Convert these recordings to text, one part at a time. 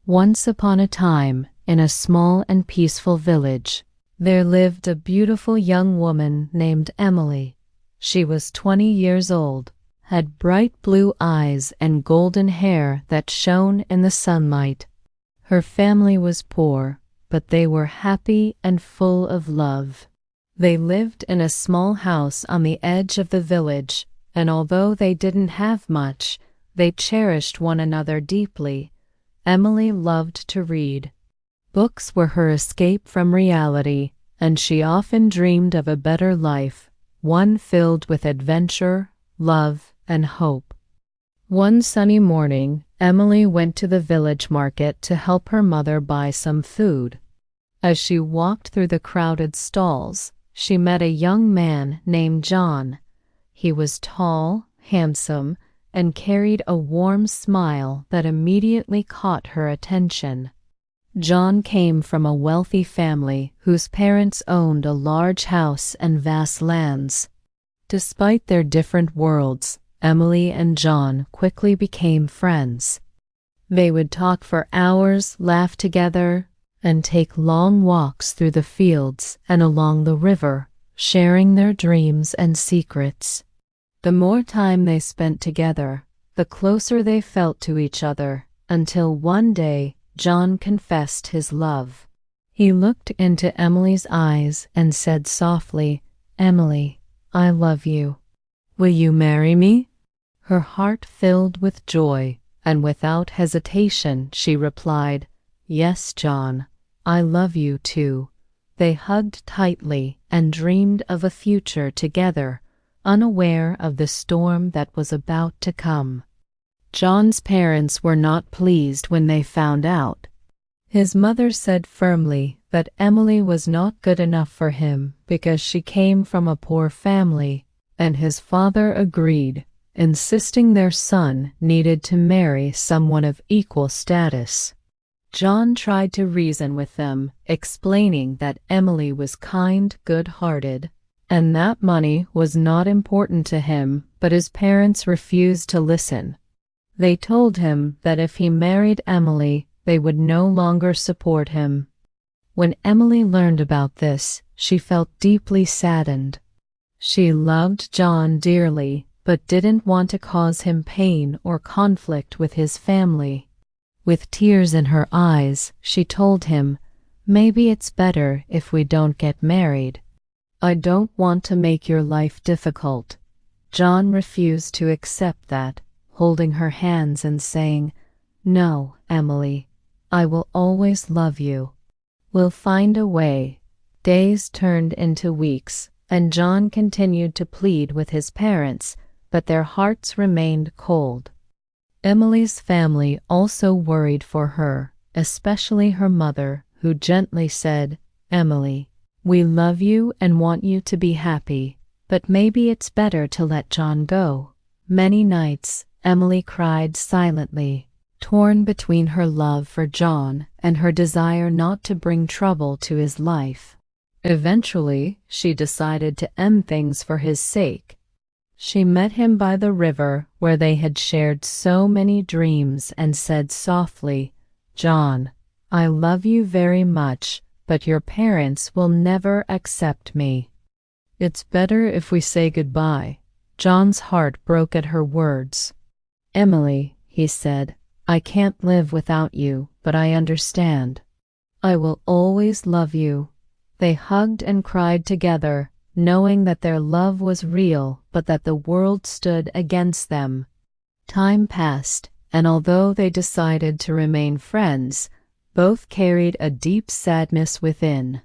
Once upon a time, in a small and peaceful village, there lived a beautiful young woman named Emily. She was 20 years old, had bright blue eyes and golden hair that shone in the sunlight. Her family was poor, but they were happy and full of love. They lived in a small house on the edge of the village, and although they didn't have much, they cherished one another deeply. Emily loved to read. Books were her escape from reality, and she often dreamed of a better life, one filled with adventure, love, and hope. One sunny morning, Emily went to the village market to help her mother buy some food. As she walked through the crowded stalls, she met a young man named John. He was tall, handsome, and carried a warm smile that immediately caught her attention. John came from a wealthy family whose parents owned a large house and vast lands. Despite their different worlds, Emily and John quickly became friends. They would talk for hours, laugh together, and take long walks through the fields and along the river, sharing their dreams and secrets. The more time they spent together, the closer they felt to each other, until one day John confessed his love. He looked into Emily's eyes and said softly, "Emily, I love you. Will you marry me?" Her heart filled with joy, and without hesitation she replied, "Yes, John, I love you too." They hugged tightly and dreamed of a future together, unaware of the storm that was about to come. John's parents were not pleased when they found out. His mother said firmly that Emily was not good enough for him because she came from a poor family, and his father agreed, insisting their son needed to marry someone of equal status. John tried to reason with them, explaining that Emily was kind, good-hearted, and that money was not important to him, but his parents refused to listen. They told him that if he married Emily, they would no longer support him. When Emily learned about this, she felt deeply saddened. She loved John dearly, but didn't want to cause him pain or conflict with his family. With tears in her eyes, she told him, "Maybe it's better if we don't get married. I don't want to make your life difficult." John refused to accept that, holding her hands and saying, "No, Emily, I will always love you. We'll find a way." Days turned into weeks, and John continued to plead with his parents, but their hearts remained cold. Emily's family also worried for her, especially her mother, who gently said, "Emily, we love you and want you to be happy, but maybe it's better to let John go." Many nights, Emily cried silently, torn between her love for John and her desire not to bring trouble to his life. Eventually, she decided to end things for his sake. She met him by the river where they had shared so many dreams and said softly, "John, I love you very much, but your parents will never accept me. It's better if we say goodbye." John's heart broke at her words. "Emily," he said, "I can't live without you, but I understand. I will always love you." They hugged and cried together, knowing that their love was real, but that the world stood against them. Time passed, and although they decided to remain friends, both carried a deep sadness within.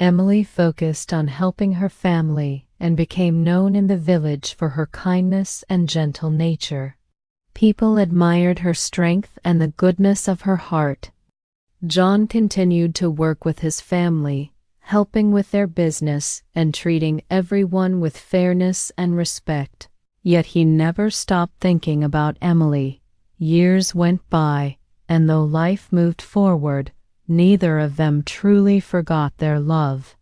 Emily focused on helping her family and became known in the village for her kindness and gentle nature. People admired her strength and the goodness of her heart. John continued to work with his family, helping with their business and treating everyone with fairness and respect. Yet he never stopped thinking about Emily. Years went by, and though life moved forward, neither of them truly forgot their love.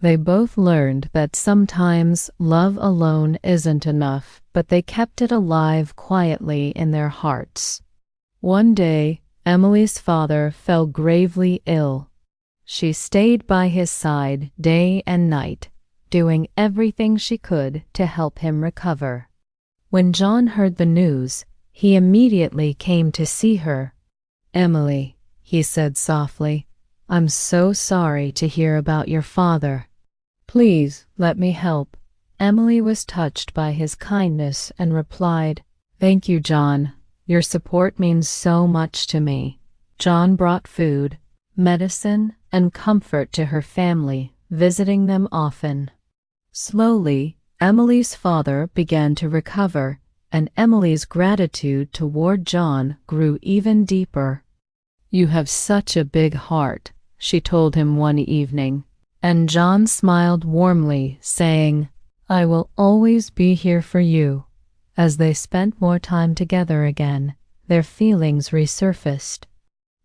They both learned that sometimes love alone isn't enough, but they kept it alive quietly in their hearts. One day, Emily's father fell gravely ill. She stayed by his side day and night, doing everything she could to help him recover. When John heard the news, he immediately came to see her. "Emily," he said softly, "I'm so sorry to hear about your father. Please let me help." Emily was touched by his kindness and replied, "Thank you, John. Your support means so much to me." John brought food, medicine, and comfort to her family, visiting them often. Slowly, Emily's father began to recover, and Emily's gratitude toward John grew even deeper. "You have such a big heart," she told him one evening, and John smiled warmly, saying, "I will always be here for you." As they spent more time together again, their feelings resurfaced.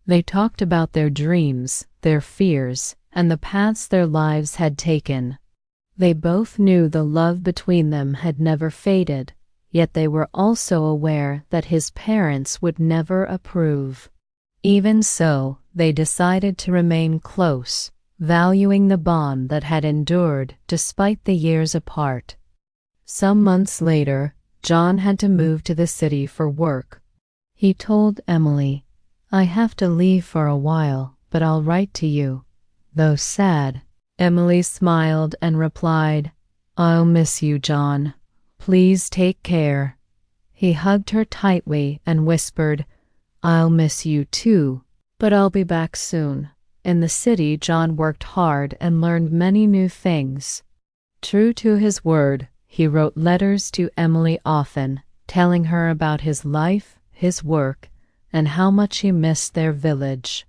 They talked about their dreams, their fears, and the paths their lives had taken. They both knew the love between them had never faded, yet they were also aware that his parents would never approve. Even so, they decided to remain close, valuing the bond that had endured despite the years apart. Some months later, John had to move to the city for work. He told Emily, "I have to leave for a while, but I'll write to you." Though sad, Emily smiled and replied, "I'll miss you, John. Please take care." He hugged her tightly and whispered, "I'll miss you too, but I'll be back soon." In the city, John worked hard and learned many new things. True to his word, he wrote letters to Emily often, telling her about his life, his work, and how much he missed their village.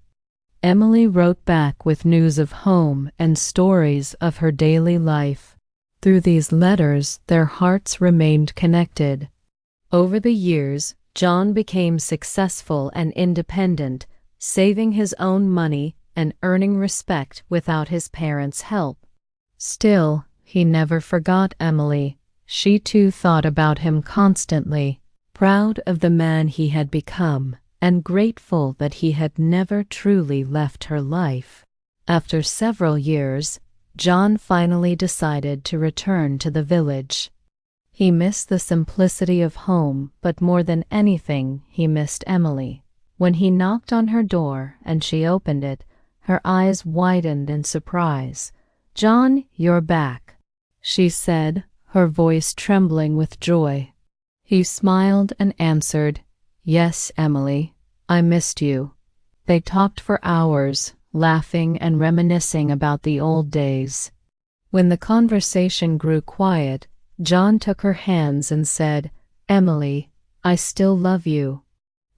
Emily wrote back with news of home and stories of her daily life. Through these letters, their hearts remained connected. Over the years, John became successful and independent, saving his own money and earning respect without his parents' help. Still, he never forgot Emily. She too thought about him constantly, proud of the man he had become, and grateful that he had never truly left her life. After several years, John finally decided to return to the village. He missed the simplicity of home, but more than anything, he missed Emily. When he knocked on her door and she opened it, her eyes widened in surprise. "John, you're back," she said, her voice trembling with joy. He smiled and answered, "Yes, Emily, I missed you." They talked for hours, laughing and reminiscing about the old days. When the conversation grew quiet, John took her hands and said, "Emily, I still love you.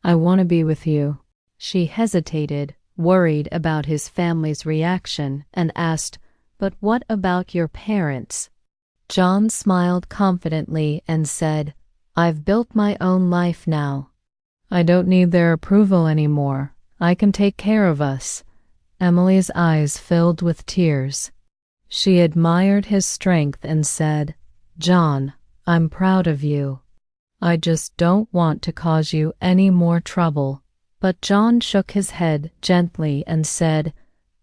I want to be with you." She hesitated, worried about his family's reaction, and asked, "But what about your parents?" John smiled confidently and said, "I've built my own life now. I don't need their approval anymore. I can take care of us." Emily's eyes filled with tears. She admired his strength and said, "John, I'm proud of you. I just don't want to cause you any more trouble." But John shook his head gently and said,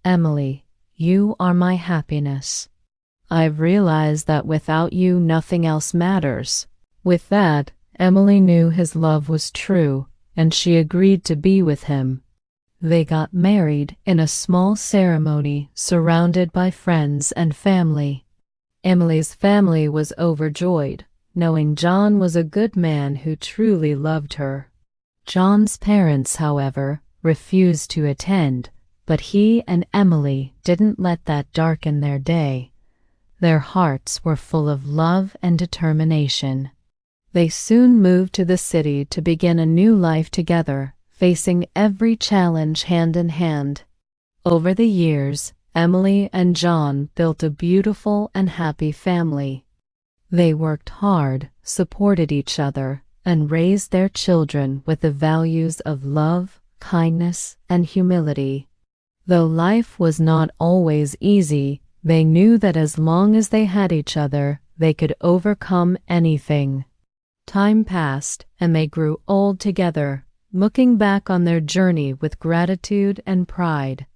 "Emily, you are my happiness. I've realized that without you nothing else matters." With that, Emily knew his love was true, and she agreed to be with him. They got married in a small ceremony surrounded by friends and family. Emily's family was overjoyed, knowing John was a good man who truly loved her. John's parents, however, refused to attend, but he and Emily didn't let that darken their day. Their hearts were full of love and determination. They soon moved to the city to begin a new life together, facing every challenge hand in hand. Over the years, Emily and John built a beautiful and happy family. They worked hard, supported each other, and raised their children with the values of love, kindness, and humility. Though life was not always easy, they knew that as long as they had each other, they could overcome anything. Time passed, and they grew old together, looking back on their journey with gratitude and pride.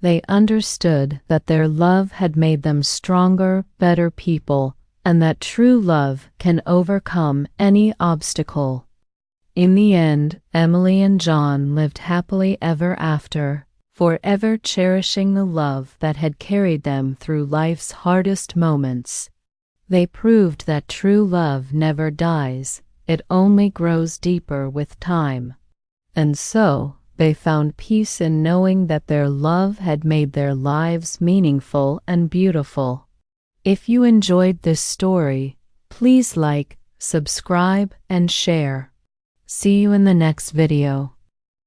They understood that their love had made them stronger, better people, and that true love can overcome any obstacle. In the end, Emily and John lived happily ever after, forever cherishing the love that had carried them through life's hardest moments. They proved that true love never dies, it only grows deeper with time. And so, they found peace in knowing that their love had made their lives meaningful and beautiful. If you enjoyed this story, please like, subscribe, and share. See you in the next video.